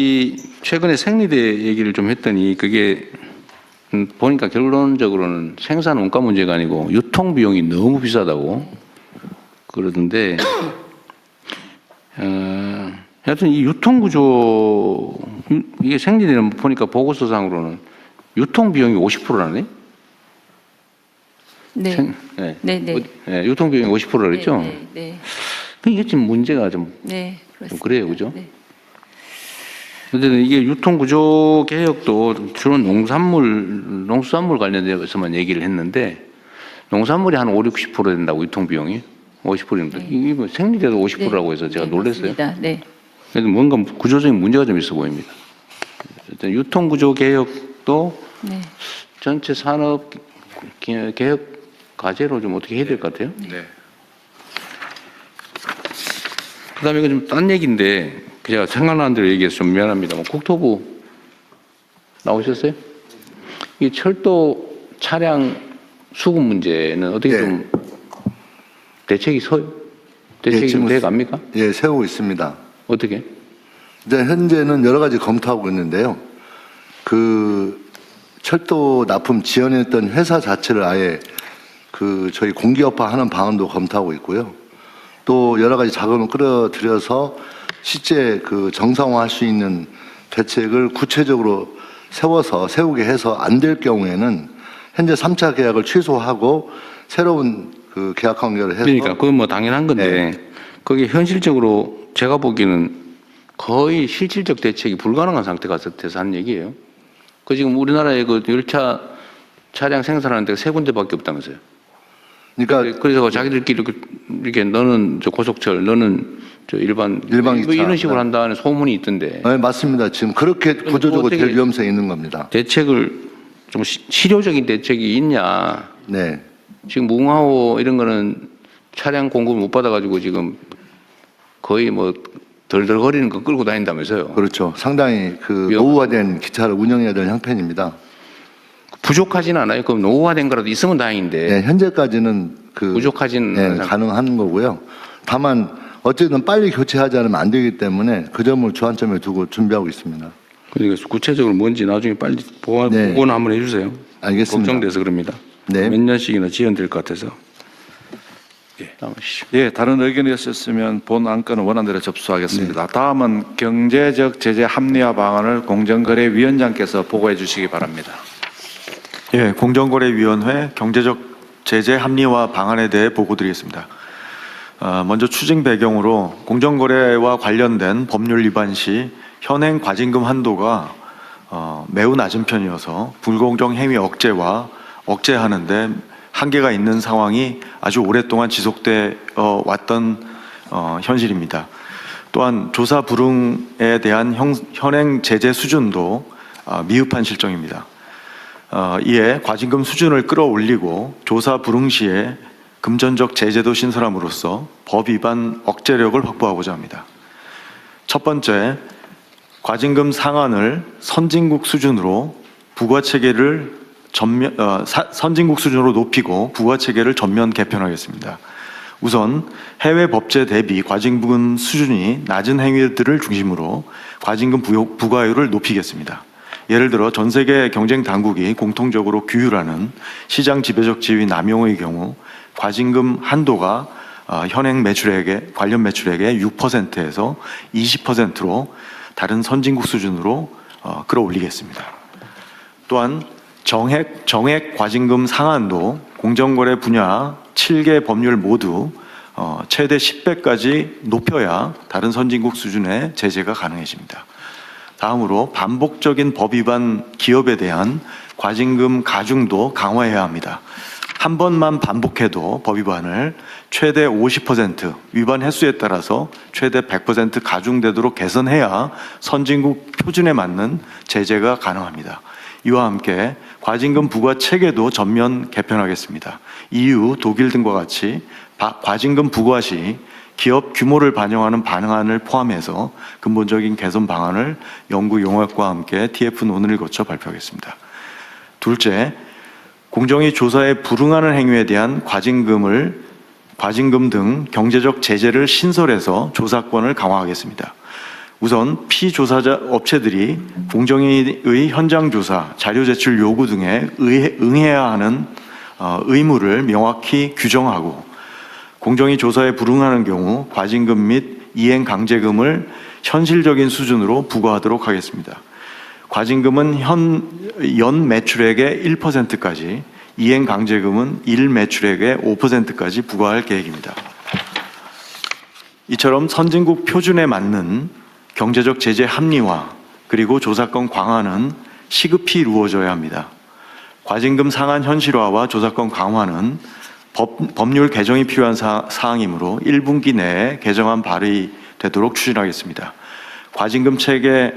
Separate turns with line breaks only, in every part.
이 최근에 생리대 얘기를 좀 했더니 그게 보니까 결론적으로는 생산 원가 문제가 아니고 유통 비용이 너무 비싸다고 그러던데 하여튼 이 유통 구조 이게 생리대는 보니까 보고서상으로는 유통 비용이 50%라네.
네.
네, 유통 비용이 50%라 그랬죠.
네.
이게 지금 문제가 좀 그래요, 그죠?
네.
어쨌든 이게 유통구조 개혁도 주로 농수산물 관련돼서만 얘기를 했는데 농산물이 한 5, 60% 된다고 유통비용이 50%인데 이게 뭐 생리대도 50%라고 해서 제가 놀랐어요.
네.
그래서 뭔가 구조적인 문제가 좀 있어 보입니다. 일단 유통구조 개혁도 전체 산업 개혁 과제로 좀 어떻게 해야 될 것 같아요?
네.
그다음에 이거 좀 딴 얘기인데 제가 생각나는 대로 얘기해서 좀 미안합니다만 국토부 나오셨어요? 이 철도 차량 수급 문제는 어떻게 좀 대책이 좀 돼갑니까?
예, 세우고 있습니다.
어떻게?
이제 현재는 여러 가지 검토하고 있는데요. 그 철도 납품 지원했던 회사 자체를 아예 저희 공기업화하는 방안도 검토하고 있고요. 또 여러 가지 자금을 끌어들여서 실제 정상화할 수 있는 대책을 구체적으로 세우게 해서 안 될 경우에는 현재 3차 계약을 취소하고 새로운 계약 관계를 해서
그러니까 그건 뭐 당연한 건데 그게 현실적으로 제가 보기에는 거의 실질적 대책이 불가능한 상태가 돼서 하는 얘기예요. 그 지금 우리나라의 그 열차 차량 생산하는 데가 3군데밖에 없다면서요.
그러니까
그래서 자기들끼리 이렇게 너는 저 고속철, 너는 저 일반
기차
뭐 이런 식으로 한다는 소문이 있던데.
네, 맞습니다. 지금 그렇게 구조적으로 될 위험성이 있는 겁니다.
대책을 좀 실효적인 대책이 있냐.
네.
지금 무궁화호 이런 거는 차량 공급을 못 받아가지고 지금 거의 뭐 덜덜거리는 거 끌고 다닌다면서요.
그렇죠. 상당히 노후화된 기차를 운영해야 될 형편입니다.
부족하진 않아요. 그럼 노후화된 거라도 있으면 다행인데.
네, 현재까지는
부족하진
가능한 거고요. 다만 어쨌든 빨리 교체하지 않으면 안 되기 때문에 그 점을 주안점에 두고 준비하고 있습니다.
그러니까 구체적으로 뭔지 나중에 빨리 보고는 한번 해주세요.
알겠습니다.
걱정돼서 그럽니다.
네.
몇 년씩이나 지연될 것 같아서. 나오시죠.
예, 다른 의견이 있었으면 본 안건은 원안대로 접수하겠습니다. 다음은 경제적 제재 합리화 방안을 공정거래위원장께서 보고해 주시기 바랍니다.
예, 공정거래위원회 경제적 제재 합리화 방안에 대해 보고드리겠습니다. 먼저 추진 배경으로 공정거래와 관련된 법률 위반 시 현행 과징금 한도가 매우 낮은 편이어서 불공정 행위 억제하는 데 한계가 있는 상황이 아주 오랫동안 지속돼 왔던 현실입니다. 또한 조사 불응에 대한 현행 제재 수준도 미흡한 실정입니다. 이에 과징금 수준을 끌어올리고 조사 불응 시에 금전적 제재도 신설함으로써 법 위반 억제력을 확보하고자 합니다. 첫 번째, 과징금 상한을 선진국 수준으로 높이고 부과체계를 전면 개편하겠습니다. 우선 해외 법제 대비 과징금 수준이 낮은 행위들을 중심으로 과징금 부과율을 높이겠습니다. 예를 들어 전 세계 경쟁 당국이 공통적으로 규율하는 시장 지배적 지위 남용의 경우 과징금 한도가 현행 관련 매출액의 6%에서 20%로 다른 선진국 수준으로 끌어올리겠습니다. 또한 정액 과징금 상한도 공정거래 분야 7개 법률 모두 최대 10배까지 높여야 다른 선진국 수준의 제재가 가능해집니다. 다음으로 반복적인 법 위반 기업에 대한 과징금 가중도 강화해야 합니다. 한 번만 반복해도 법 위반을 최대 50% 위반 횟수에 따라서 최대 100% 가중되도록 개선해야 선진국 표준에 맞는 제재가 가능합니다. 이와 함께 과징금 부과 체계도 전면 개편하겠습니다. EU, 독일 등과 같이 과징금 부과 시 기업 규모를 반영하는 방안을 포함해서 근본적인 개선 방안을 연구 용역과 함께 TF 논의를 거쳐 발표하겠습니다. 둘째, 공정위 조사에 불응하는 행위에 대한 과징금 등 경제적 제재를 신설해서 조사권을 강화하겠습니다. 우선 피조사자 업체들이 공정위의 현장 조사, 자료 제출 요구 등에 응해야 하는 의무를 명확히 규정하고 공정위 조사에 불응하는 경우 과징금 및 이행 강제금을 현실적인 수준으로 부과하도록 하겠습니다. 과징금은 연 매출액의 1%까지, 이행 강제금은 일 매출액의 5%까지 부과할 계획입니다. 이처럼 선진국 표준에 맞는 경제적 제재 합리화 그리고 조사권 강화는 시급히 이루어져야 합니다. 과징금 상한 현실화와 조사권 강화는 법률 개정이 필요한 사항이므로 1분기 내에 개정안 발의되도록 추진하겠습니다. 과징금 체계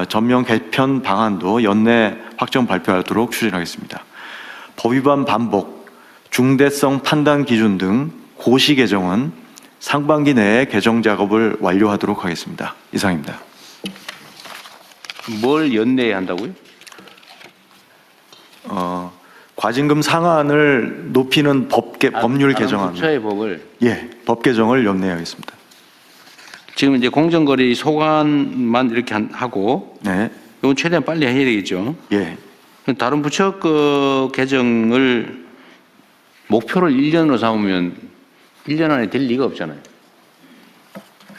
전면 개편 방안도 연내 확정 발표하도록 추진하겠습니다. 법 위반 반복, 중대성 판단 기준 등 고시 개정은 상반기 내에 개정 작업을 완료하도록 하겠습니다. 이상입니다.
뭘 연내에 한다고요?
과징금 상한을 높이는 법률 개정안.
부처의 법을
예, 법 개정을 연내에 하겠습니다.
지금 이제 공정거래 소관만 이렇게 하고
네,
이건 최대한 빨리 해야 되겠죠.
예,
다른 부처 그 개정을 목표를 1년으로 삼으면 1년 안에 될 리가 없잖아요.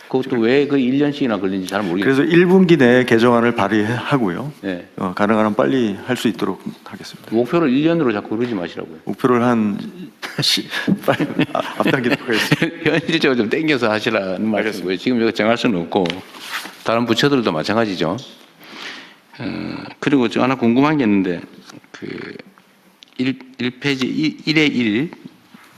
그것도 왜 그 1년씩이나 걸리는지 잘 모르겠어요.
그래서 1분기 내에 개정안을 발의하고요.
네.
가능한 한 빨리 할 수 있도록 하겠습니다.
목표를 1년으로 자꾸 그러지 마시라고요.
목표를 빨리 앞당기도록 하겠습니다.
현실적으로 좀 땡겨서 하시라는 말씀이고요. 지금 이거 정할 수는 없고 다른 부처들도 마찬가지죠. 그리고 저 하나 궁금한 게 있는데 그 1페이지 1의 1,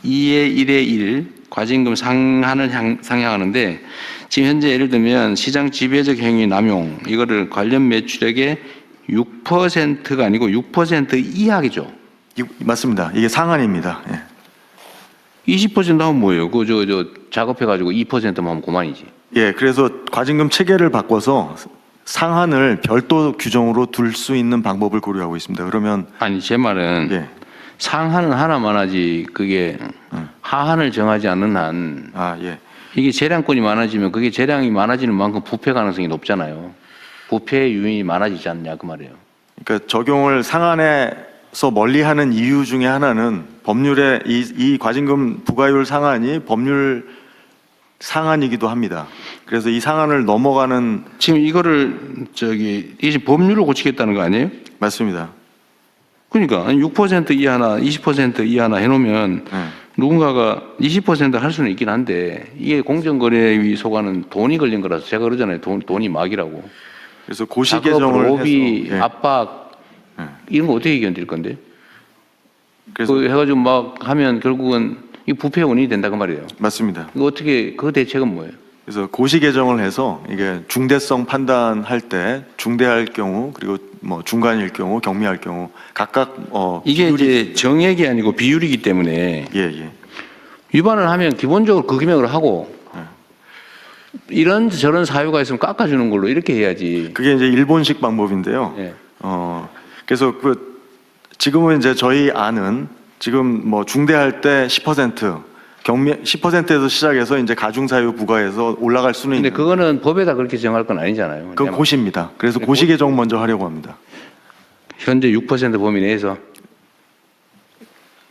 2의 1의 1 과징금 상한을 상향하는데 지금 현재 예를 들면 시장 지배적 행위 남용 이거를 관련 매출액의 6%가 아니고 6% 이하겠죠.
맞습니다. 이게 상한입니다. 예.
20% 하면 뭐예요? 저 작업해가지고 2%만 하면 그만이지.
예, 그래서 과징금 체계를 바꿔서 상한을 별도 규정으로 둘 수 있는 방법을 고려하고 있습니다. 그러면
아니 제 말은
예,
상한은 하나만 하지 그게 하한을 정하지 않는 한
예,
이게 재량권이 많아지면 그게 재량이 많아지는 만큼 부패 가능성이 높잖아요. 부패 요인이 많아지지 않냐 그 말이에요.
그러니까 적용을 상한에서 멀리하는 이유 중에 하나는 법률에 이 과징금 부과율 상한이 법률 상한이기도 합니다. 그래서 이 상한을 넘어가는
지금 이거를 이제 법률을 고치겠다는 거 아니에요?
맞습니다.
그러니까 6% 이하나 20% 이하나 해놓으면 누군가가 20% 할 수는 있긴 한데 이게 공정거래위 소관은 돈이 걸린 거라서 제가 그러잖아요. 돈이 막이라고.
그래서 고시
작업,
개정을
로비,
해서 예.
압박 이런 거 어떻게 견딜 건데?
그래서
그 해가지고 막 하면 결국은 이 부패 원인이 된다 그 말이에요.
맞습니다.
이거 어떻게 그 대책은 뭐예요?
그래서 고시 개정을 해서 이게 중대성 판단할 때 중대할 경우 그리고 뭐 중간일 경우 경미할 경우 각각
이게
비율이-
이제 정액이 아니고 비율이기 때문에
예.
위반을 하면 기본적으로 그 금액으로 하고 이런 저런 사유가 있으면 깎아주는 걸로 이렇게 해야지.
그게 이제 일본식 방법인데요.
예.
그래서 지금은 이제 저희 안은 지금 뭐 중대할 때 10% 경미 10%에서 시작해서 이제 가중 사유 부과해서 올라갈 수는
근데
있는데
그거는 법에다 그렇게 정할 건 아니잖아요.
그건 고시입니다. 그래서 고시 개정 먼저 하려고 합니다.
현재 6% 범위 내에서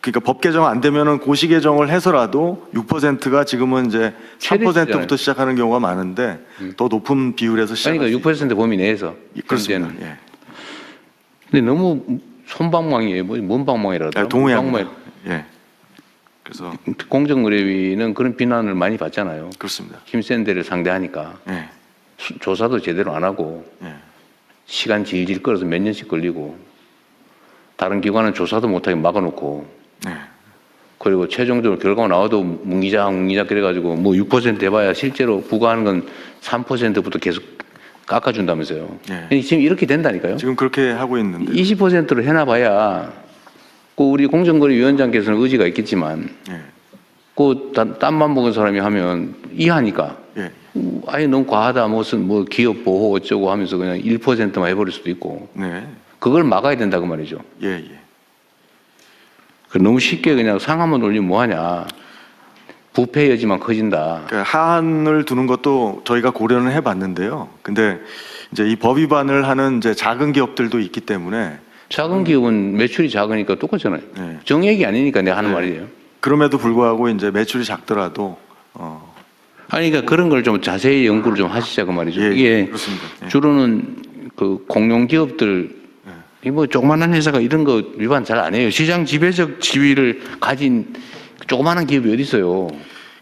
그러니까 법 개정 안 되면은 고시 개정을 해서라도 6%가 지금은 이제 3%부터 시작하는 경우가 많은데 더 높은 비율에서 시작할
그러니까 6% 범위 내에서
그렇습니다.
현재는.
예.
근데 너무 손방망이에요. 뭔 방망이라도.
동의합니다. 예. 그래서
공정거래위는 그런 비난을 많이 받잖아요.
그렇습니다.
힘센 데를 상대하니까
예.
조사도 제대로 안 하고
예.
시간 질질 끌어서 몇 년씩 걸리고 다른 기관은 조사도 못하게 막아놓고
예.
그리고 최종적으로 결과가 나와도 뭉기작 그래가지고 뭐 6% 해봐야 실제로 부과하는 건 3%부터 계속 깎아준다면서요.
예.
지금 이렇게 된다니까요.
지금 그렇게 하고 있는데
20%로 해놔봐야 그 우리 공정거래위원장께서는 의지가 있겠지만
예.
그 땀만 먹은 사람이 하면 이하니까
예.
아예 너무 과하다 무슨 뭐 기업 보호 어쩌고 하면서 그냥 1%만 해버릴 수도 있고
네.
그걸 막아야 된다 그 말이죠.
예.
너무 쉽게 그냥 상한만 올리면 뭐하냐. 부패 여지만 커진다.
그 하한을 두는 것도 저희가 고려는 해봤는데요. 근데 이제 이 법 위반을 하는 이제 작은 기업들도 있기 때문에
작은 기업은 매출이 작으니까 똑같잖아요.
네.
정액이 아니니까 내가 하는
네.
말이에요.
그럼에도 불구하고 이제 매출이 작더라도
아니, 그러니까 그런 걸 좀 자세히 연구를 좀 하시자 그 말이죠.
예,
이게
그렇습니다. 예.
주로는 그 공룡 기업들, 이 뭐 조그만한 회사가 이런 거 위반 잘 안 해요. 시장 지배적 지위를 가진 조그만한 기업이 어디 있어요?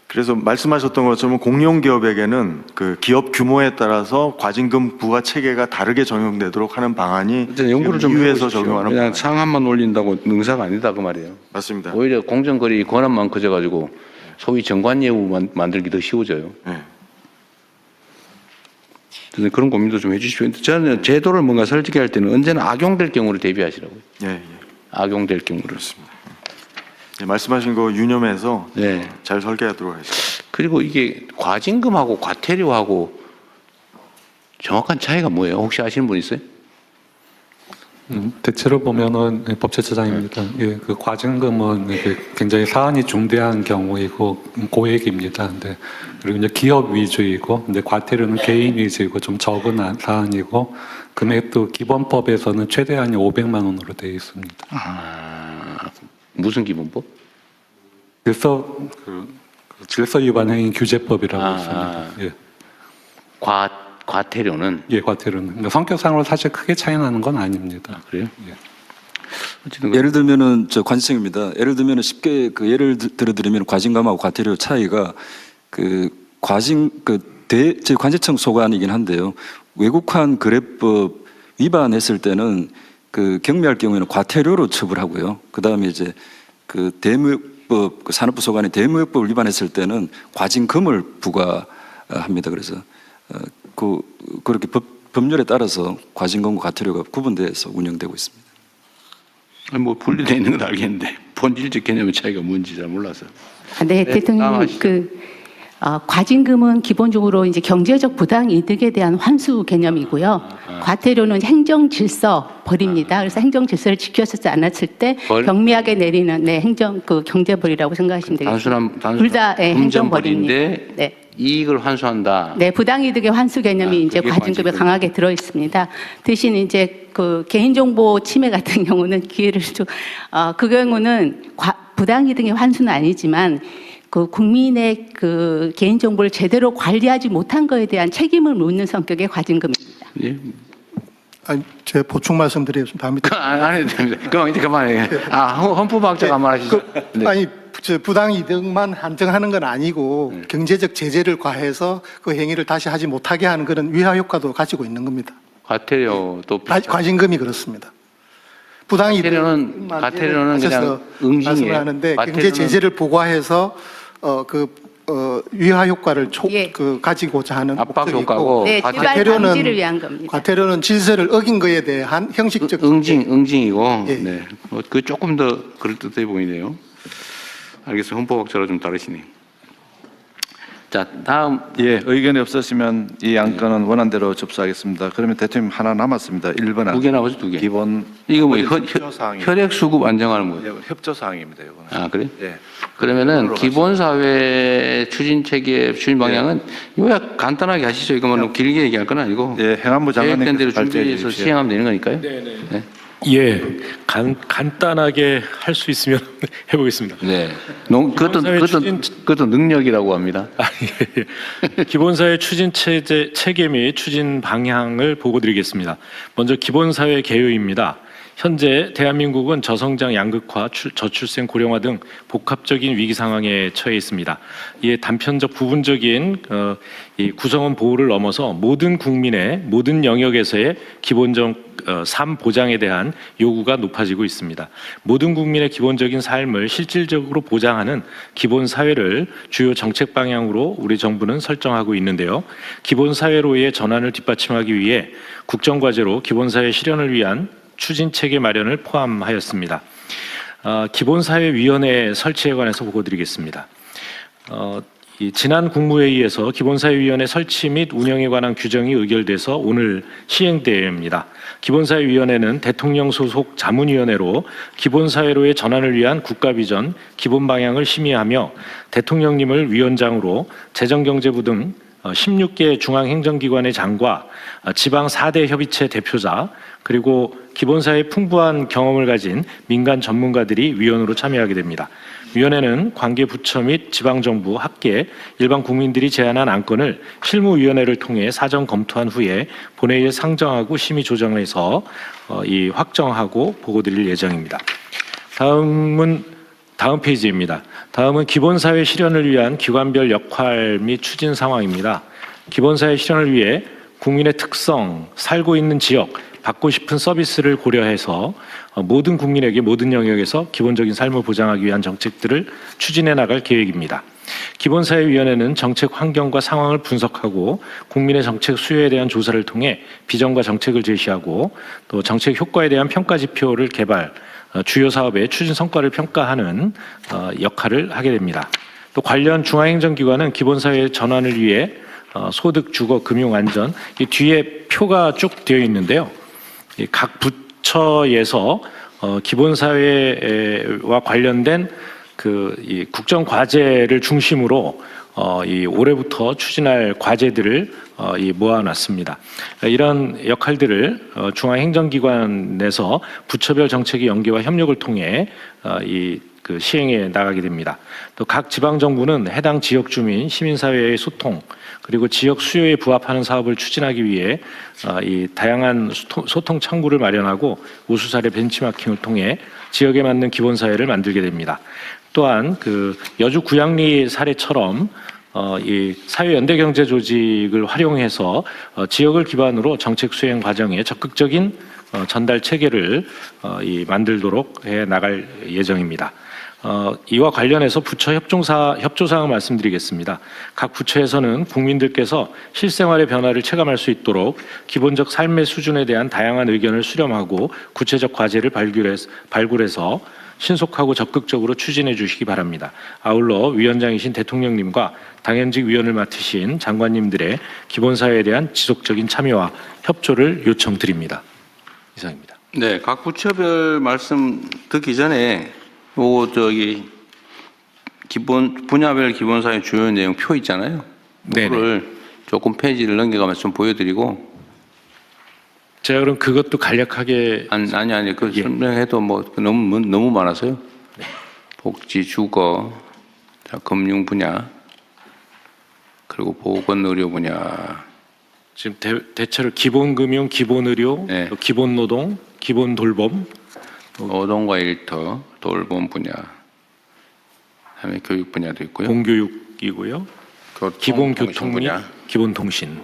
그래서 말씀하셨던 것처럼 공룡 기업에게는 그 기업 규모에 따라서 과징금 부과 체계가 다르게 적용되도록 하는 방안이
이제 연구를 좀
이유에서
해보십시오.
적용하는
그냥
방안.
상한만 올린다고 능사가 아니다 그 말이에요.
맞습니다.
오히려 공정거래 권한만 커져가지고 소위 정관 예우 만들기 더 쉬워져요.
네.
그래서 그런 고민도 좀 해주십시오. 저는 제도를 뭔가 설득할 때는 언제나 악용될 경우를 대비하시라고요.
예, 예.
악용될 경우를.
그렇습니다. 네, 말씀하신 거 유념해서
네.
잘 설계하도록 하겠습니다.
그리고 이게 과징금하고 과태료하고 정확한 차이가 뭐예요? 혹시 아시는 분 있어요?
대체로 보면은 법제처장입니다. 예, 그 과징금은 이게 굉장히 사안이 중대한 경우이고 고액입니다. 근데 그리고 이제 기업 위주이고, 근데 과태료는 개인 위주이고 좀 적은 사안이고, 금액도 기본법에서는 최대한이 500만 원으로 되어 있습니다.
무슨 기본법?
질서 위반 행위 규제법이라고
아,
있습니다. 예,
과태료는
예, 과태료는 그러니까 성격상으로 사실 크게 차이 나는 건 아닙니다.
그래요?
예.
어쨌든
예를 들면은 저 관세청입니다. 예를 들면은 쉽게 그 예를 들어드리면 과징금하고 과태료 차이가 그 제 관세청 소관이긴 한데요. 외국환 거래법 위반했을 때는 그 경미할 경우에는 과태료로 처벌하고요. 그 다음에 이제 그 대무역법 그 산업부 소관이 대무역법을 위반했을 때는 과징금을 부과합니다. 그래서 그렇게 법률에 따라서 과징금과 과태료가 구분돼서 운영되고 있습니다.
뭐 분리되어 있는 건 알겠는데 본질적 개념의 차이가 뭔지 잘 몰라서.
네,
네,
대통령
다음하시죠.
과징금은 기본적으로 이제 경제적 부당 이득에 대한 환수 개념이고요. 과태료는 행정 질서 벌입니다. 그래서 행정 질서를 지켰지 않았을 때
벌?
경미하게 내리는 행정 경제벌이라고 생각하시면 되겠습니다.
단순한
둘 다
금전벌인데
행정벌입니다. 네.
이익을 환수한다.
네, 부당이득의 환수 개념이 이제
그게
과징금에
과징금.
강하게 들어 있습니다. 대신 이제 그 개인정보 침해 같은 경우는 기회를 좀, 그 경우는 부당이득의 환수는 아니지만 그 국민의 그 개인정보를 제대로 관리하지 못한 거에 대한 책임을 묻는 성격의 과징금입니다.
예.
아니, 제가 보충 말씀드리겠습니다.
안 해도 됩니다. 그만 이제 그만해. 헌법학자가 한 말 하시죠. 네.
아니, 부당 이득만 한정하는 건 아니고 경제적 제재를 과해서 그 행위를 다시 하지 못하게 하는 그런 위화 효과도 가지고 있는 겁니다.
과태료도
과징금이 그렇습니다. 부당
과태료는 그냥 응징이에요.
말씀을 하는데 경제
과태료는
제재를 부과해서 위화 효과를
예.
가지고자 하는
압박
목적이
효과고
있고
네, 지발 방지를 위한 겁니다.
과태료는 질서를 어긴 거에 대한 형식적
응징이고,
예.
네. 그 조금 더 그럴듯해 보이네요. 알겠습니다. 헌법학자로 좀 다르시네요. 자, 다음.
예, 의견이 없으시면 이 안건은 원안대로 접수하겠습니다. 그러면 대통령 하나 남았습니다. 1번은
두 개 나오죠, 두 개.
기본
이거 뭐
협조 사항이
혈액 수급 안정하는 거예요.
협조 사항입니다. 이거는.
아, 그래?
예.
그러면은 기본사회 추진 체계 추진 방향은 요약 간단하게 하시죠. 이거 뭐 너무 길게 얘기할 건 아니고.
예, 행안부
계획된 대로
장관님께서 발제해
준비해서
주십시오.
시행하면 되는 거니까요.
네네.
네.
예, 간단하게 할 수 있으면 해보겠습니다.
네.
기본사회
그것도 능력이라고 합니다.
예. 기본사회 추진 체계 및 추진 방향을 보고드리겠습니다. 먼저 기본사회 개요입니다. 현재 대한민국은 저성장 양극화, 저출생 고령화 등 복합적인 위기 상황에 처해 있습니다. 이에 단편적 부분적인 이 구성원 보호를 넘어서 모든 국민의 모든 영역에서의 기본적 삶 보장에 대한 요구가 높아지고 있습니다. 모든 국민의 기본적인 삶을 실질적으로 보장하는 기본 사회를 주요 정책 방향으로 우리 정부는 설정하고 있는데요. 기본 사회로의 전환을 뒷받침하기 위해 국정과제로 기본 사회 실현을 위한 추진 체계 마련을 포함하였습니다. 기본사회위원회 설치에 관해서 보고드리겠습니다. 이 지난 국무회의에서 기본사회위원회 설치 및 운영에 관한 규정이 의결돼서 오늘 시행됩니다. 기본사회위원회는 대통령 소속 자문위원회로 기본사회로의 전환을 위한 국가비전, 기본방향을 심의하며 대통령님을 위원장으로 재정경제부 등 16개 중앙행정기관의 장과 지방 4대 협의체 대표자 그리고 기본사회에 풍부한 경험을 가진 민간 전문가들이 위원으로 참여하게 됩니다. 위원회는 관계 부처 및 지방정부, 학계, 일반 국민들이 제안한 안건을 실무위원회를 통해 사전 검토한 후에 본회의에 상정하고 심의 조정해서 확정하고 보고드릴 예정입니다. 다음 페이지입니다. 다음은 기본사회 실현을 위한 기관별 역할 및 추진 상황입니다. 기본사회 실현을 위해 국민의 특성, 살고 있는 지역, 받고 싶은 서비스를 고려해서 모든 국민에게 모든 영역에서 기본적인 삶을 보장하기 위한 정책들을 추진해 나갈 계획입니다. 기본사회위원회는 정책 환경과 상황을 분석하고 국민의 정책 수요에 대한 조사를 통해 비전과 정책을 제시하고 또 정책 효과에 대한 평가 지표를 개발, 주요 사업의 추진 성과를 평가하는 역할을 하게 됩니다. 또 관련 중앙행정기관은 기본사회 전환을 위해 소득, 주거, 금융, 안전 이 뒤에 표가 쭉 되어 있는데요. 각 부처에서 기본사회와 관련된 이 국정 과제를 중심으로 이 올해부터 추진할 과제들을 모아놨습니다. 이런 역할들을 중앙행정기관에서 부처별 정책의 연계와 협력을 통해 시행해 나가게 됩니다. 또 각 지방정부는 해당 지역 주민, 시민사회의 소통 그리고 지역 수요에 부합하는 사업을 추진하기 위해 이 다양한 소통 창구를 마련하고 우수 사례 벤치마킹을 통해 지역에 맞는 기본사회를 만들게 됩니다. 또한 여주 구양리 사례처럼 이 사회연대경제조직을 활용해서 지역을 기반으로 정책 수행 과정에 적극적인 전달 체계를 만들도록 해 나갈 예정입니다. 이와 관련해서 부처 협조사항을 말씀드리겠습니다. 각 부처에서는 국민들께서 실생활의 변화를 체감할 수 있도록 기본적 삶의 수준에 대한 다양한 의견을 수렴하고 구체적 과제를 발굴해서 신속하고 적극적으로 추진해 주시기 바랍니다. 아울러 위원장이신 대통령님과 당연직 위원을 맡으신 장관님들의 기본사회에 대한 지속적인 참여와 협조를 요청드립니다. 이상입니다.
네, 각 부처별 말씀 듣기 전에 분야별 기본사회 주요 내용 표 있잖아요. 그거를 조금 페이지를 넘겨가면서 좀 보여드리고.
제가 그럼 그것도 간략하게
아니 설명해도 너무 많아서요. 네. 복지, 주거, 금융 분야, 그리고 보건 의료 분야.
지금 대체로 기본금융, 기본의료,
네.
기본노동, 기본돌봄,
노동과 일터, 돌봄 분야, 그다음에 교육 분야도 있고요.
공교육이고요. 기본교통 및
분야,
기본통신,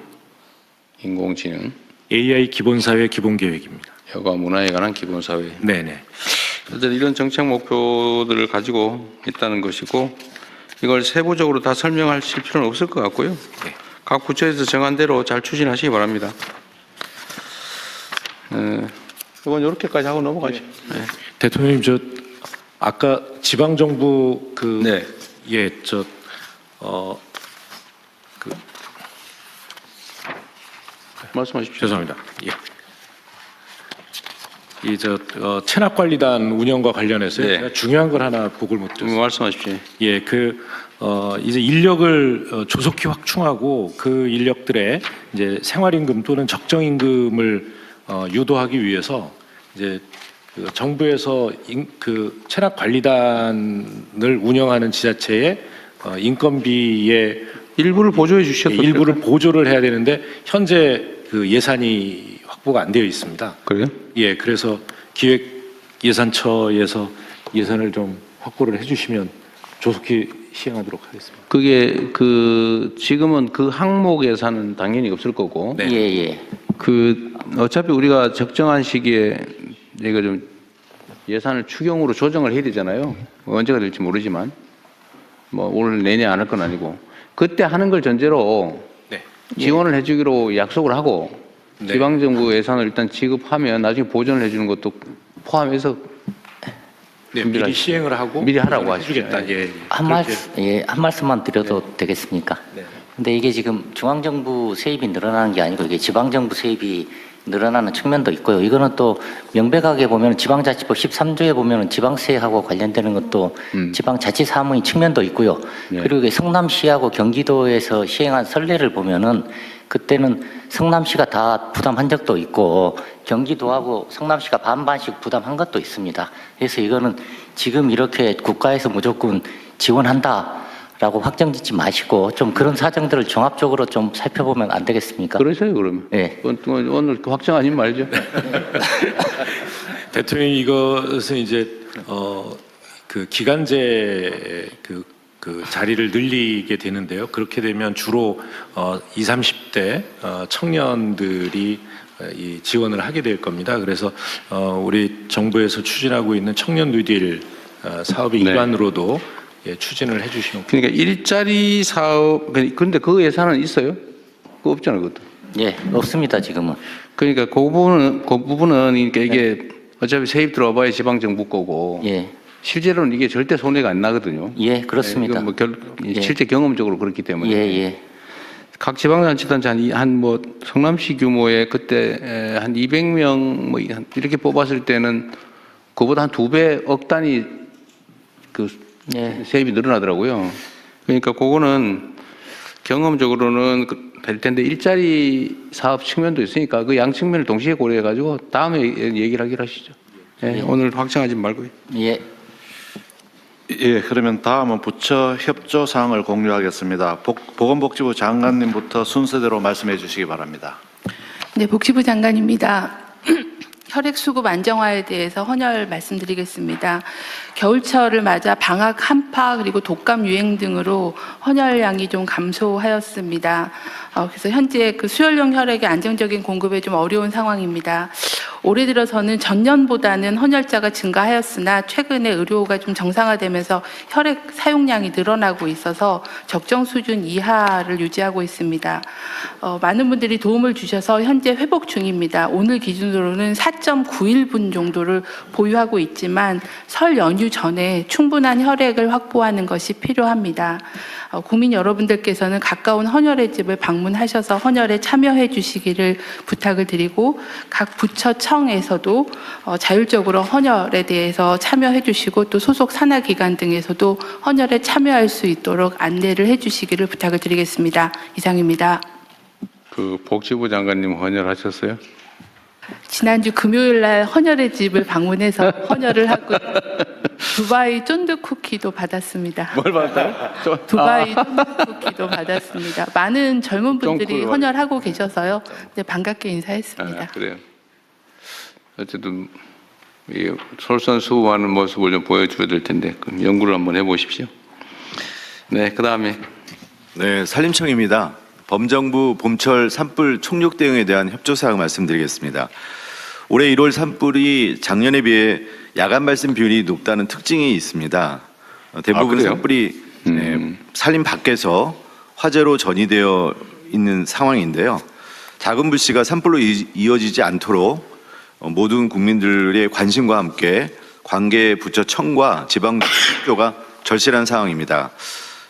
인공지능,
AI 기본사회 기본계획입니다.
여가 문화에 관한 기본사회.
네네.
어쨌든 이런 정책 목표들을 가지고 있다는 것이고 이걸 세부적으로 다 설명하실 필요는 없을 것 같고요.
네.
각 부처에서 정한 대로 잘 추진하시기 바랍니다. 이건 이렇게까지 하고 넘어가죠. 네.
대통령님, 아까 지방정부
네. 말씀하십시오.
죄송합니다. 체납관리단 운영과 관련해서
네.
제가 중요한 걸 하나 보고를 못 드렸습니다.
말씀하십시오.
이제 인력을 조속히 확충하고 그 인력들의 이제 생활임금 또는 적정임금을 유도하기 위해서 이제 정부에서 체납관리단을 운영하는 지자체의 인건비의
일부를 보조해 주셨죠.
일부를 보조를 해야 되는데 현재 예산이 확보가 안 되어 있습니다.
그래요?
예, 그래서 기획예산처에서 예산을 좀 확보를 해주시면 조속히 시행하도록 하겠습니다.
그게 지금은 그 항목 예산은 당연히 없을 거고.
네.
예.
어차피 우리가 적정한 시기에 이거 좀 예산을 추경으로 조정을 해야 되잖아요. 언제가 될지 모르지만 올 내내 안 할 건 아니고 그때 하는 걸 전제로
네.
지원을 해주기로 약속을 하고
네.
지방정부 예산을 일단 지급하면 나중에 보전을 해주는 것도 포함해서
네, 미리 시행을 하고
미리 하라고 하시죠.
해주겠다. 예.
한 말씀만 드려도 되겠습니까?
네.
근데 이게 지금 중앙정부 세입이 늘어나는 게 아니고 이게 지방정부 세입이 늘어나는 측면도 있고요. 이거는 또 명백하게 보면 지방자치법 13조에 보면 지방세하고 관련되는 것도 지방자치사무인 측면도 있고요.
네.
그리고 이게 성남시하고 경기도에서 시행한 선례를 보면은 그때는 성남시가 다 부담한 적도 있고 경기도하고 성남시가 반반씩 부담한 것도 있습니다. 그래서 이거는 지금 이렇게 국가에서 무조건 지원한다라고 확정짓지 마시고 좀 그런 사정들을 종합적으로 좀 살펴보면 안 되겠습니까?
그러세요, 그러면.
네.
오늘 확정하신 말이죠.
대통령 이것은 이제 그 기간제 그 자리를 늘리게 되는데요. 그렇게 되면 주로 20, 30대 청년들이 이 지원을 하게 될 겁니다. 그래서 우리 정부에서 추진하고 있는 청년 뉴딜 사업의
네.
일환으로도 예, 추진을 해주시면.
그러니까 일자리 사업, 근데 그 예산은 있어요? 그거 없잖아요, 그것도.
예, 없습니다 지금은.
그러니까 그 부분은 그러니까 이게 어차피 세입 들어와봐야 지방정부 거고.
예,
실제로는 이게 절대 손해가 안 나거든요.
예, 그렇습니다.
이건 뭐
예.
실제 경험적으로 그렇기 때문에.
예, 예.
각 지방자치단체 한 뭐 성남시 규모의 그때 한 200명 뭐 이렇게 뽑았을 때는 그보다 한 2배 억 단위 그
예.
세입이 늘어나더라고요. 그러니까 그거는 경험적으로는 될 텐데 일자리 사업 측면도 있으니까 그 양 측면을 동시에 고려해 가지고 다음에 얘기를 하기로 하시죠. 예,
예.
오늘 확정하지 말고요.
예.
예, 그러면 다음은 부처 협조 사항을 공유하겠습니다. 보건복지부 장관님부터 순서대로 말씀해 주시기 바랍니다.
네, 복지부 장관입니다. 혈액 수급 안정화에 대해서 헌혈 말씀드리겠습니다. 겨울철을 맞아 방학 한파 그리고 독감 유행 등으로 헌혈량이 좀 감소하였습니다. 그래서 현재 그 수혈용 혈액의 안정적인 공급에 좀 어려운 상황입니다. 올해 들어서는 전년보다는 헌혈자가 증가하였으나 최근에 의료가 좀 정상화되면서 혈액 사용량이 늘어나고 있어서 적정 수준 이하를 유지하고 있습니다. 많은 분들이 도움을 주셔서 현재 회복 중입니다. 오늘 기준으로는 4.91분 정도를 보유하고 있지만 설 연휴 전에 충분한 혈액을 확보하는 것이 필요합니다. 국민 여러분들께서는 가까운 헌혈의 집을 방문하셔서 헌혈에 참여해 주시기를 부탁을 드리고 각 부처청에서도 자율적으로 헌혈에 대해서 참여해 주시고 또 소속 산하기관 등에서도 헌혈에 참여할 수 있도록 안내를 해 주시기를 부탁을 드리겠습니다. 이상입니다.
그 복지부 장관님 헌혈하셨어요?
지난주 금요일 날 헌혈의 집을 방문해서 헌혈을 하고요. 두바이 쫀득 쿠키도 받았습니다.
뭘 받았어요?
두바이 쫀득 쿠키도 받았습니다. 많은 젊은 분들이
쫑쿠를
헌혈하고 계셔서요. 네, 반갑게 인사했습니다.
아, 그래요. 어쨌든 이 솔선수범하는 모습을 좀 보여줘야 될 텐데 그럼 연구를 한번 해보십시오. 네, 그 다음에
네, 산림청입니다. 범정부 봄철 산불 총력 대응에 대한 협조사항 말씀드리겠습니다. 올해 1월 산불이 작년에 비해 야간 발생 비율이 높다는 특징이 있습니다. 대부분
그래요?
산불이 산림 밖에서 화재로 전이되어 있는 상황인데요. 작은 불씨가 산불로 이어지지 않도록 모든 국민들의 관심과 함께 관계 부처청과 지방학교가 절실한 상황입니다.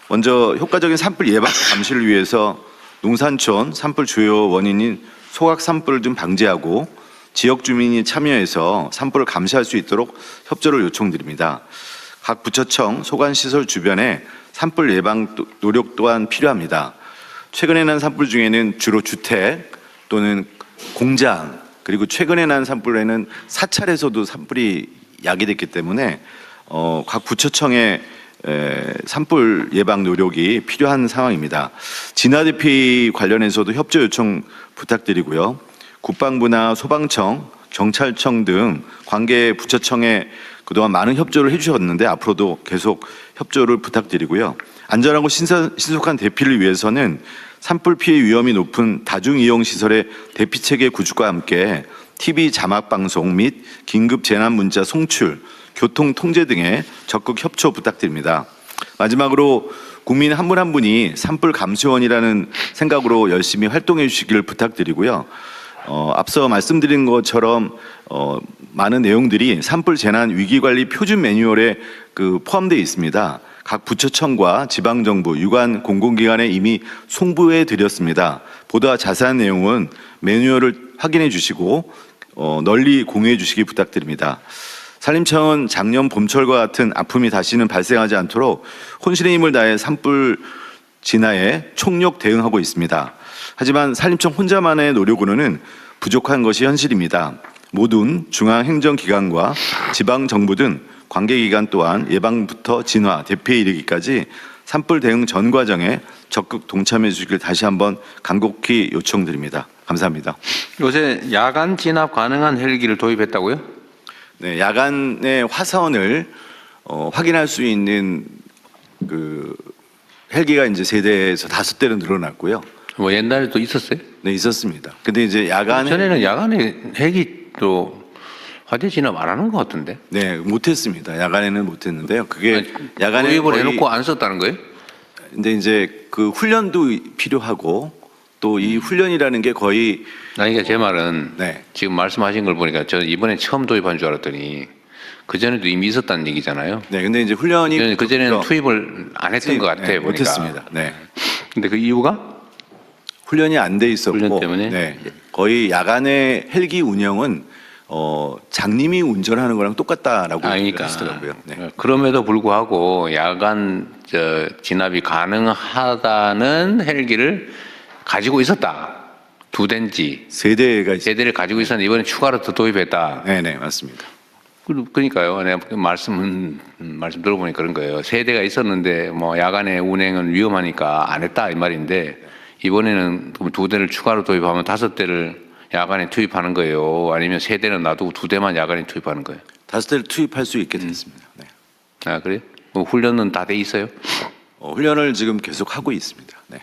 먼저 효과적인 산불 예방 감시를 위해서 농산촌 산불 주요 원인인 소각 산불을 좀 방지하고 지역 주민이 참여해서 산불을 감시할 수 있도록 협조를 요청드립니다. 각 부처청 소관시설 주변에 산불 예방 노력 또한 필요합니다. 최근에 난 산불 중에는 주로 주택 또는 공장 그리고 최근에 난 산불에는 사찰에서도 산불이 야기됐기 때문에 각 부처청의 산불 예방 노력이 필요한 상황입니다. 진화대피 관련해서도 협조 요청 부탁드리고요. 국방부나 소방청, 경찰청 등 관계 부처청에 그동안 많은 협조를 해주셨는데 앞으로도 계속 협조를 부탁드리고요. 안전하고 신속한 대피를 위해서는 산불 피해 위험이 높은 다중이용시설의 대피체계 구축과 함께 TV 자막 방송 및 긴급 재난 문자 송출, 교통 통제 등의 적극 협조 부탁드립니다. 마지막으로 국민 한 분 한 분이 산불 감시원이라는 생각으로 열심히 활동해 주시기를 부탁드리고요. 앞서 말씀드린 것처럼 많은 내용들이 산불 재난 위기관리 표준 매뉴얼에 포함되어 있습니다. 각 부처청과 지방정부, 유관 공공기관에 이미 송부해 드렸습니다. 보다 자세한 내용은 매뉴얼을 확인해 주시고 널리 공유해 주시기 부탁드립니다. 산림청은 작년 봄철과 같은 아픔이 다시는 발생하지 않도록 혼신의 힘을 다해 산불 진화에 총력 대응하고 있습니다. 하지만 산림청 혼자만의 노력으로는 부족한 것이 현실입니다. 모든 중앙행정기관과 지방정부 등 관계기관 또한 예방부터 진화, 대피에 이르기까지 산불 대응 전 과정에 적극 동참해 주시길 다시 한번 간곡히 요청드립니다. 감사합니다.
요새 야간 진압 가능한 헬기를 도입했다고요?
네, 야간의 화선을 확인할 수 있는 헬기가 이제 3대에서 5대로 늘어났고요.
뭐 옛날에도 있었어요?
네, 있었습니다. 근데 이제 야간에
전에는 야간에 헬기도 화재 진압 안 하는 것 같은데?
네, 못했습니다. 야간에는 못했는데요. 그게 야간에
도입을
거의-
해놓고 안 썼다는 거예요?
근데 이제 그 훈련도 필요하고 또 이 훈련이라는 게 거의
그러니까 제 말은
네.
지금 말씀하신 걸 보니까 저 이번에 처음 도입한 줄 알았더니 그 전에도 이미 있었다는 얘기잖아요.
네, 근데 이제 훈련이
그 전에는 투입을 안 했던 것 같아요.
네,
보니까.
못했습니다. 네,
근데 그 이유가
훈련이 안 돼 있었고
훈련 때문에?
네, 거의 야간에 헬기 운영은 장님이 운전하는 거랑 똑같다라고
그러니까
하시더라고요. 네.
그럼에도 불구하고 야간 진압이 가능하다는 헬기를 가지고 있었다. 2대인지
3대가 있습니다.
3대를 가지고 있었는데 이번에 추가로 더 도입했다.
네, 네, 맞습니다.
그러니까요. 내가 말씀 들어보니까 그런 거예요. 3대가 있었는데 뭐 야간에 운행은 위험하니까 안 했다 이 말인데 이번에는 2대를 추가로 도입하면 5대를 야간에 투입하는 거예요. 아니면 3대는 놔두고 2대만 야간에 투입하는 거예요.
5대를 투입할 수 있게 됐습니다. 네.
아 그래요? 훈련은 다 돼 있어요?
훈련을 지금 계속 하고 있습니다. 네.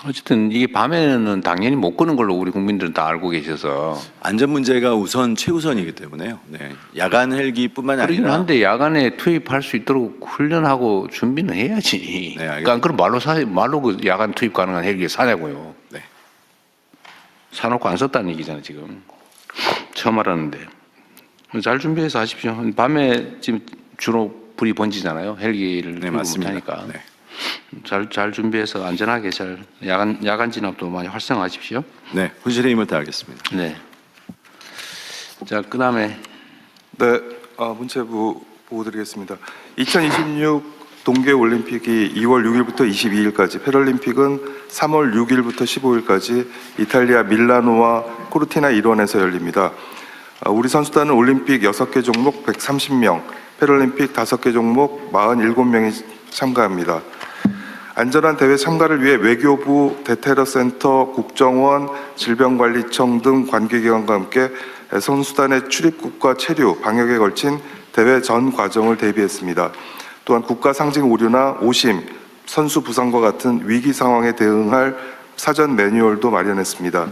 어쨌든 이게 밤에는 당연히 못 끄는 걸로 우리 국민들은 다 알고 계셔서
안전 문제가 최우선이기 때문에요. 네. 야간 헬기뿐만이
그러긴
아니라
한데 야간에 투입할 수 있도록 훈련하고 준비는 해야지.
네, 알겠습니다.
그러니까 그럼 말로 그 야간 투입 가능한 헬기 사냐고요.
네.
사놓고 안 썼다는 얘기잖아요 지금. 처음 알았는데 잘 준비해서 하십시오. 밤에 지금 주로 불이 번지잖아요. 헬기를
네, 맞습니다.
못하니까.
네.
잘 준비해서 안전하게 잘 야간 진압도 많이 활성화하십시오.
네, 혼신의 힘을 다하겠습니다.
네. 자 그다음에
네, 문체부 보고 드리겠습니다. 2026 동계올림픽이 2월 6일부터 22일까지, 패럴림픽은 3월 6일부터 15일까지 이탈리아 밀라노와 코르티나 일원에서 열립니다. 우리 선수단은 올림픽 6개 종목 130명, 패럴림픽 5개 종목 47명이 참가합니다. 안전한 대회 참가를 위해 외교부, 대테러센터, 국정원, 질병관리청 등 관계기관과 함께 선수단의 출입국과 체류, 방역에 걸친 대회 전 과정을 대비했습니다. 또한 국가 상징 오류나 오심, 선수 부상과 같은 위기 상황에 대응할 사전 매뉴얼도 마련했습니다.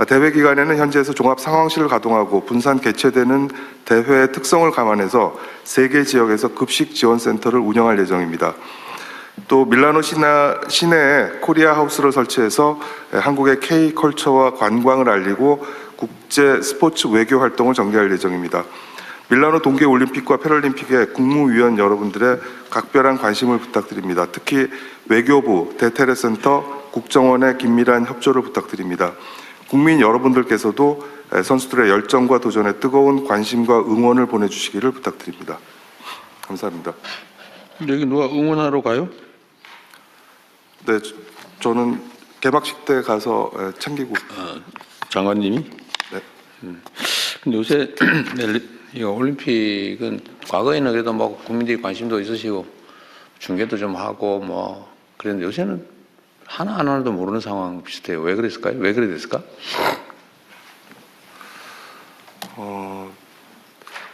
대회 기간에는 현지에서 종합 상황실을 가동하고 분산 개최되는 대회의 특성을 감안해서 3개 지역에서 급식 지원센터를 운영할 예정입니다. 또 밀라노 시내에 코리아 하우스를 설치해서 한국의 K컬처와 관광을 알리고 국제 스포츠 외교 활동을 전개할 예정입니다. 밀라노 동계올림픽과 패럴림픽에 국무위원 여러분들의 각별한 관심을 부탁드립니다. 특히 외교부, 대테러센터, 국정원의 긴밀한 협조를 부탁드립니다. 국민 여러분들께서도 선수들의 열정과 도전에 뜨거운 관심과 응원을 보내주시기를 부탁드립니다. 감사합니다.
여기 누가 응원하러 가요?
네, 저는 개막식 때 가서 챙기고.
장관님이?
네.
근데 요새 이 올림픽은 과거에는 그래도 뭐 국민들이 관심도 있으시고 중계도 좀 하고 뭐 그랬는데 요새는 하나도 모르는 상황 비슷해요. 왜 그랬을까요? 왜 그래 됐을까?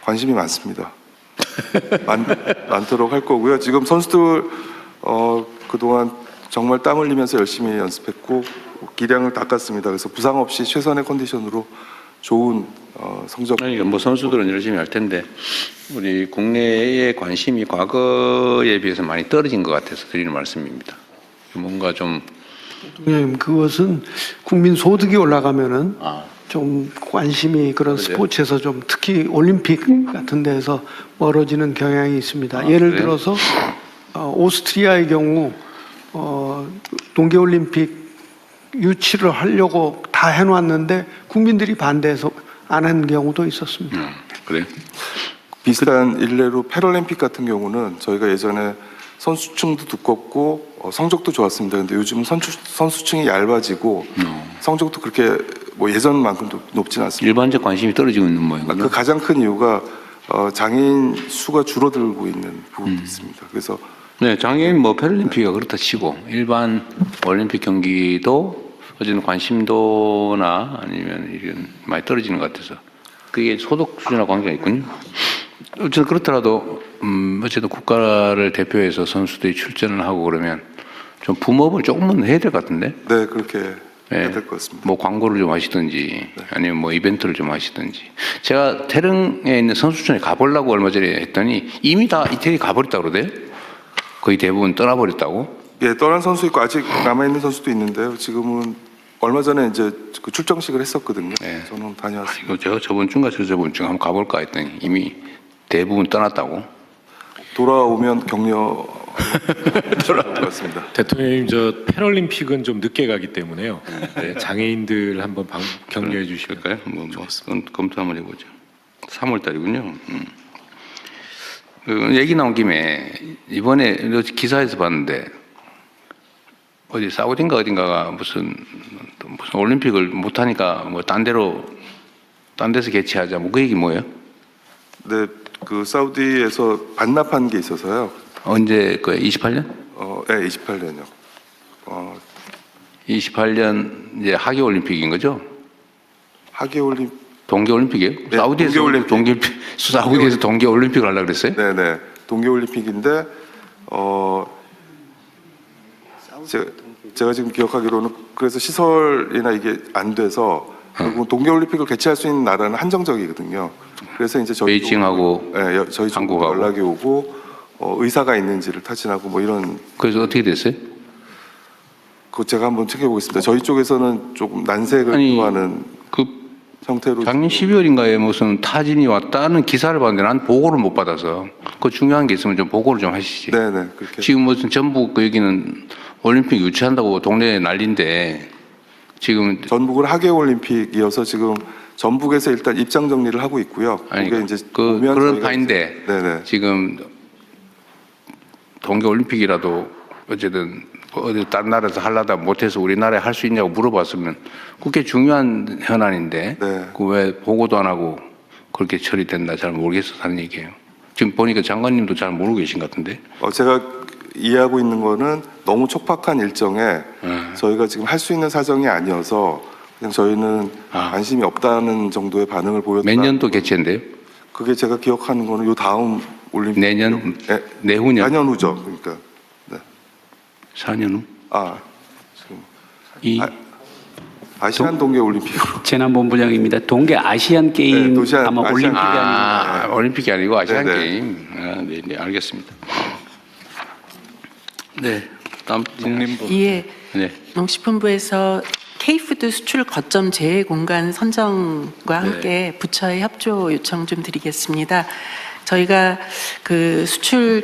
관심이 많습니다. 많도록 할 거고요. 지금 선수들 그동안 정말 땀 흘리면서 열심히 연습했고 기량을 닦았습니다. 그래서 부상 없이 최선의 컨디션으로 좋은 성적.
그러니까 뭐 선수들은 열심히 할 텐데 우리 국내의 관심이 과거에 비해서 많이 떨어진 것 같아서 드리는 말씀입니다. 뭔가 좀
그것은 국민 소득이 올라가면은 좀 관심이 그런
그러세요?
스포츠에서 좀 특히 올림픽 같은 데서 멀어지는 경향이 있습니다. 예를
그래요?
들어서 오스트리아의 경우 동계올림픽 유치를 하려고 다 해놨는데 국민들이 반대해서 안 한 경우도 있었습니다.
그래.
비슷한 일례로 패럴림픽 같은 경우는 저희가 예전에 선수층도 두껍고 성적도 좋았습니다. 근데 요즘은 선수층이 얇아지고 성적도 그렇게 뭐 예전만큼 높지는 않습니다.
일반적 관심이 떨어지고 있는 모양이군요.
그 가장 큰 이유가 장애인 수가 줄어들고 있는 부분도 있습니다. 그래서
네, 장애인 뭐 패럴림픽이 그렇다 치고 일반 올림픽 경기도 어쨌든 관심도나 아니면 이런 많이 떨어지는 것 같아서 그게 소득 수준과 관계가 있군요. 어쨌든 그렇더라도 어쨌든 국가를 대표해서 선수들이 출전을 하고 그러면 좀 붐업을 조금은 해야 될 것 같은데.
네, 그렇게 해야
네.
될 것 같습니다.
뭐 광고를 좀 하시든지 아니면 뭐 이벤트를 좀 하시든지. 제가 태릉에 있는 선수촌에 가보려고 얼마 전에 했더니 이미 다 이태리 가버렸다고 그러대. 거의 대부분 떠나버렸다고.
예, 떠난 선수 있고 아직 남아 있는 선수도 있는데요. 지금은 얼마 전에 이제 그 출정식을 했었거든요.
네.
저는 다녀왔습니다.
이거 제가 저번 주인가 저번 주 한번 가볼까 했더니 이미 대부분 떠났다고.
돌아오면 격려 돌아올 것 같습니다.
대통령님, 저 패럴림픽은 좀 늦게 가기 때문에요. 네, 장애인들 한번 격려해 주실까요?
뭐 검토 한번 해보죠. 3월 달이군요. 그 얘기 나온 김에 이번에 기사에서 봤는데 어디 사우디인가 어딘가가 무슨 올림픽을 못 하니까 뭐 딴 데서 개최하자 뭐 그 얘기 뭐예요?
네, 그 사우디에서 반납한 게 있어서요.
언제 그 28년?
네, 28년요.
28년 이제 하계 올림픽인 거죠?
하계 올림픽
동계 올림픽이에요?
네,
사우디에서 사우디에서 동계 올림픽을 하려고 그랬어요?
네, 네. 동계 올림픽인데 제가 지금 기억하기로는 그래서 시설이나 이게 안 돼서 결국 동계 올림픽을 개최할 수 있는 나라는 한정적이거든요. 그래서 이제 저희
베이징하고
네, 저희 쪽으로
한국하고.
연락이 오고 의사가 있는지를 타진하고 뭐 이런.
그래서 어떻게 됐어요?
그거 제가 한번 챙겨보겠습니다. 저희 쪽에서는 조금 난색을 표하는
그
형태로.
작년 12월인가에 무슨 타진이 왔다는 기사를 봤는데 난 보고를 못 받아서 그 중요한 게 있으면 좀 보고를 좀 하시지.
네네. 그렇게.
지금 무슨 전북 그 여기는 올림픽 유치한다고 동네에 난리인데 지금
전북은 하계 올림픽이어서 지금 전북에서 일단 입장 정리를 하고 있고요.
아니
그게 이제
그런
저희가
파인데
네네.
지금 동계 올림픽이라도 어쨌든 어디 다른 나라에서 하려다 못해서 우리나라에 할 수 있냐고 물어봤으면 그게 중요한 현안인데
네.
그 왜 보고도 안 하고 그렇게 처리된다 잘 모르겠어서 하는 얘기예요. 지금 보니까 장관님도 잘 모르고 계신 것 같은데.
제가 이해하고 있는 거는 너무 촉박한 일정에 저희가 지금 할 수 있는 사정이 아니어서 그냥 저희는 관심이 없다는 정도의 반응을 보였다.
몇 년도 개최인데요?
그게 제가 기억하는 거는 요 다음 올림픽
내년?
네,
내후년?
4년 후죠. 그러니까. 네.
4년 후?
지금 아시안 동계 올림픽으로.
재난본부장입니다. 동계 아시안 게임
네,
아마
아시안
올림픽이
게임.
아니고
올림픽이 아니고 아시안
네네.
게임. 네, 알겠습니다. 네, 다음 국민부.
예.
네.
농식품부에서 K푸드 수출 거점 재해 공간 선정과 함께 부처의 협조 요청 좀 드리겠습니다. 저희가 그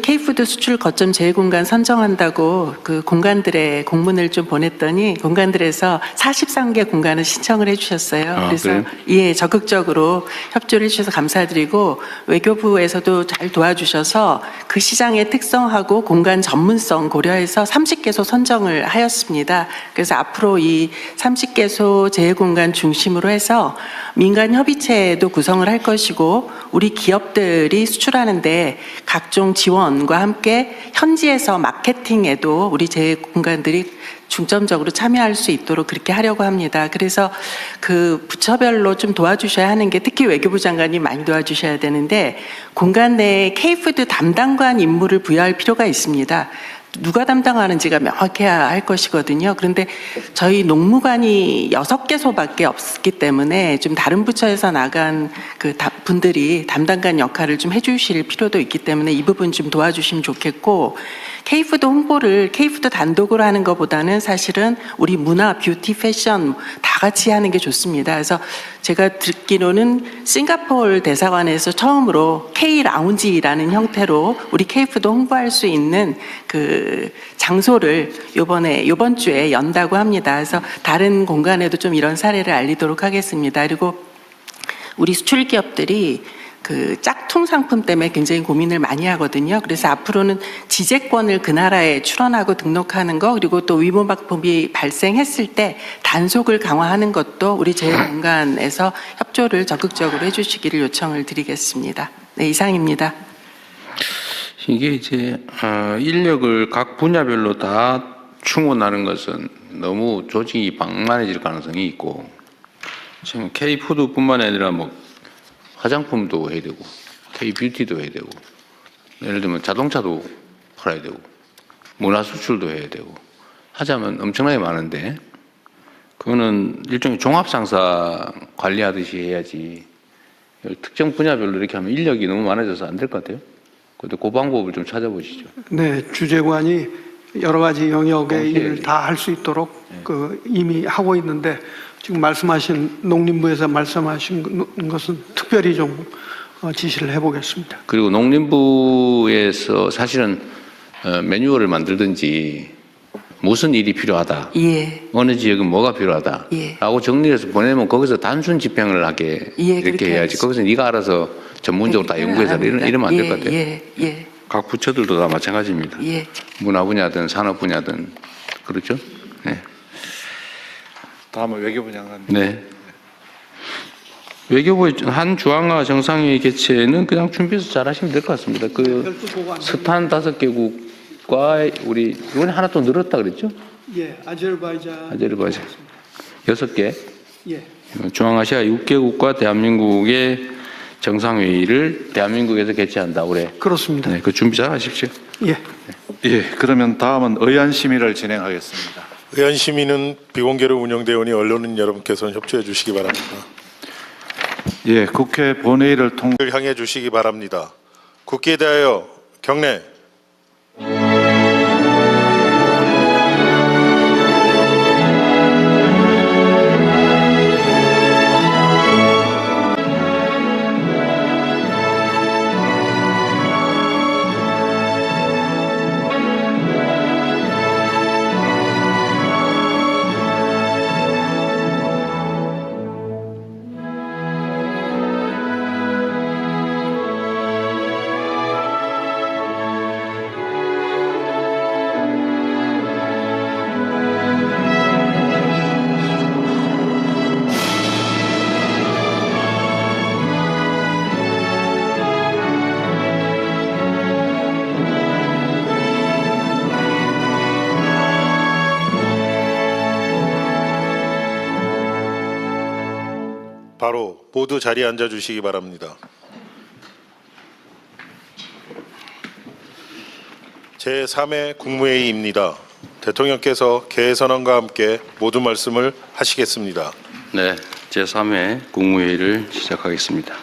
K푸드 수출 거점 재해 공간 선정한다고 그 공간들의 공문을 좀 보냈더니 공간들에서 43개 공간을 신청을 해주셨어요. 그래서
그래요?
예, 적극적으로 협조를 해주셔서 감사드리고 외교부에서도 잘 도와주셔서 그 시장의 특성하고 공간 전문성 고려해서 30개소 선정을 하였습니다. 그래서 앞으로 이 30개소 재해공간 중심으로 해서 민간 협의체도 구성을 할 것이고 우리 기업들이 수출하는데 각종 지원과 함께 현지에서 마케팅에도 우리 재해공간들이 중점적으로 참여할 수 있도록 그렇게 하려고 합니다. 그래서 그 부처별로 좀 도와주셔야 하는 게 특히 외교부 장관이 많이 도와주셔야 되는데 공간 내에 K푸드 담당관 임무를 부여할 필요가 있습니다. 누가 담당하는지가 명확해야 할 것이거든요. 그런데 저희 농무관이 6개소밖에 없기 때문에 좀 다른 부처에서 나간 그 분들이 담당관 역할을 좀 해주실 필요도 있기 때문에 이 부분 좀 도와주시면 좋겠고 K푸드 홍보를 K푸드 단독으로 하는 것보다는 사실은 우리 문화, 뷰티, 패션 다 같이 하는 게 좋습니다. 그래서 제가 듣기로는 싱가포르 대사관에서 처음으로 K 라운지라는 형태로 우리 K푸드 홍보할 수 있는 그 장소를 이번 주에 연다고 합니다. 그래서 다른 공간에도 좀 이런 사례를 알리도록 하겠습니다. 그리고 우리 수출 기업들이 그 짝퉁 상품 때문에 굉장히 고민을 많이 하거든요. 그래서 앞으로는 지재권을 그 나라에 출원하고 등록하는 거, 그리고 또 위법품이 발생했을 때 단속을 강화하는 것도 우리 제휴공간에서 협조를 적극적으로 해주시기를 요청을 드리겠습니다. 네, 이상입니다.
이게 이제 인력을 각 분야별로 다 충원하는 것은 너무 조직이 방만해질 가능성이 있고, 지금 K푸드뿐만 아니라 뭐 화장품도 해야 되고 K뷰티도 해야 되고, 예를 들면 자동차도 팔아야 되고 문화 수출도 해야 되고 하자면 엄청나게 많은데, 그거는 일종의 종합상사 관리하듯이 해야지 특정 분야별로 이렇게 하면 인력이 너무 많아져서 안 될 것 같아요. 근데 그 방법을 좀 찾아보시죠.
네, 주재관이 여러 가지 영역의 일을 다 할 수 있도록 그 이미 하고 있는데, 지금 말씀하신 농림부에서 말씀하신 것은 특별히 좀 지시를 해보겠습니다.
그리고 농림부에서 사실은 매뉴얼을 만들든지 무슨 일이 필요하다,
예.
어느 지역은 뭐가 필요하다
예.
라고 정리해서 보내면 거기서 단순 집행을 하게 이렇게 해야지, 거기서 네가 알아서 전문적으로 다 연구해서 이러면 안 될 것 같아요.
예.
각 부처들도 다 마찬가지입니다.
예.
문화 분야든 산업 분야든. 그렇죠? 네.
다음은 외교부 장관.
네. 외교부 한 주황화 정상회의 개최는 그냥 준비해서 잘 하시면 될 것 같습니다. 그 스탄 5개국과 우리 이번에 하나 또 늘었다 그랬죠?
예, 아제르바이잔
6개.
예.
중앙아시아 6개국과 대한민국의 정상회의를 대한민국에서 개최한다 올해.
그렇습니다.
네, 그 준비 잘 하십시오.
예.
예, 그러면 다음은 의안 심의를 진행하겠습니다.
의안 심의는 비공개로 운영되어 오니 언론인 여러분께서는 협조해 주시기 바랍니다.
예, 국회 본회의를
향해 주시기 바랍니다. 국기에 대하여 경례. 바로 모두 자리에 앉아 주시기 바랍니다. 제3회 국무회의입니다. 대통령께서 개선언과 함께 모두 말씀을 하시겠습니다.
네, 제3회 국무회의를 시작하겠습니다.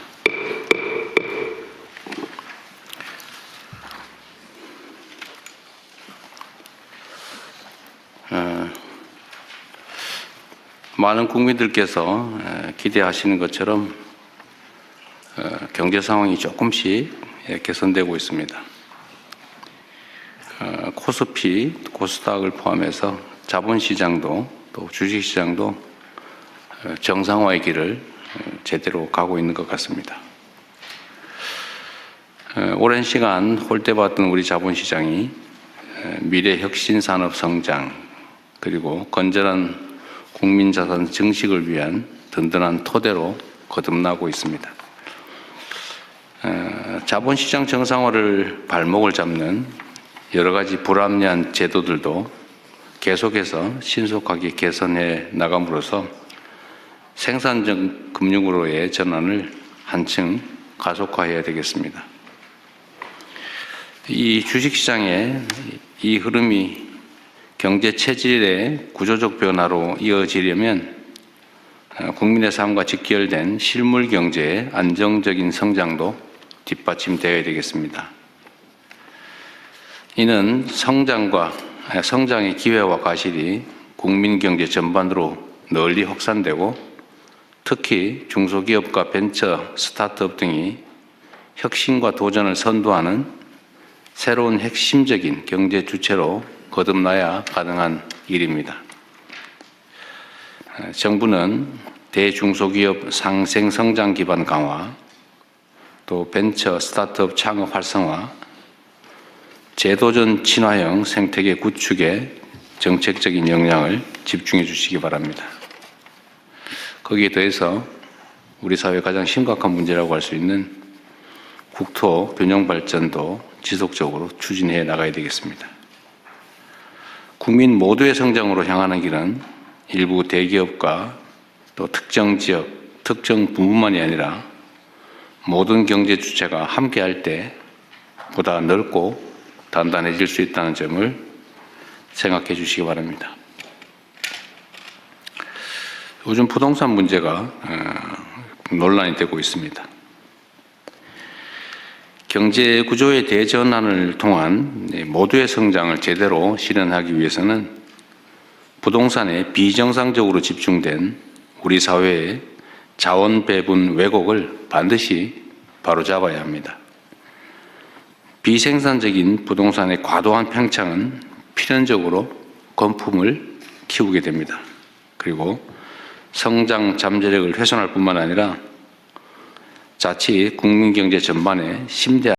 많은 국민들께서 기대하시는 것처럼 경제 상황이 조금씩 개선되고 있습니다. 코스피, 코스닥을 포함해서 자본시장도 또 주식시장도 정상화의 길을 제대로 가고 있는 것 같습니다. 오랜 시간 홀대받던 우리 자본시장이 미래 혁신 산업 성장 그리고 건전한 국민자산 증식을 위한 든든한 토대로 거듭나고 있습니다. 자본시장 정상화를 발목을 잡는 여러 가지 불합리한 제도들도 계속해서 신속하게 개선해 나감으로써 생산적 금융으로의 전환을 한층 가속화해야 되겠습니다. 이 주식시장의 이 흐름이 경제 체질의 구조적 변화로 이어지려면 국민의 삶과 직결된 실물 경제의 안정적인 성장도 뒷받침되어야 되겠습니다. 이는 성장의 기회와 과실이 국민 경제 전반으로 널리 확산되고 특히 중소기업과 벤처, 스타트업 등이 혁신과 도전을 선도하는 새로운 핵심적인 경제 주체로 거듭나야 가능한 일입니다. 정부는 대중소기업 상생 성장 기반 강화, 또 벤처 스타트업 창업 활성화, 제도전 친화형 생태계 구축에 정책적인 역량을 집중해 주시기 바랍니다. 거기에 더해서 우리 사회의 가장 심각한 문제라고 할 수 있는 국토 균형 발전도 지속적으로 추진해 나가야 되겠습니다. 국민 모두의 성장으로 향하는 길은 일부 대기업과 또 특정 지역, 특정 부문만이 아니라 모든 경제 주체가 함께할 때 보다 넓고 단단해질 수 있다는 점을 생각해 주시기 바랍니다. 요즘 부동산 문제가 논란이 되고 있습니다. 경제 구조의 대전환을 통한 모두의 성장을 제대로 실현하기 위해서는 부동산에 비정상적으로 집중된 우리 사회의 자원 배분 왜곡을 반드시 바로잡아야 합니다. 비생산적인 부동산의 과도한 팽창은 필연적으로 건품을 키우게 됩니다. 그리고 성장 잠재력을 훼손할 뿐만 아니라 자칫 국민 경제 전반에 심대한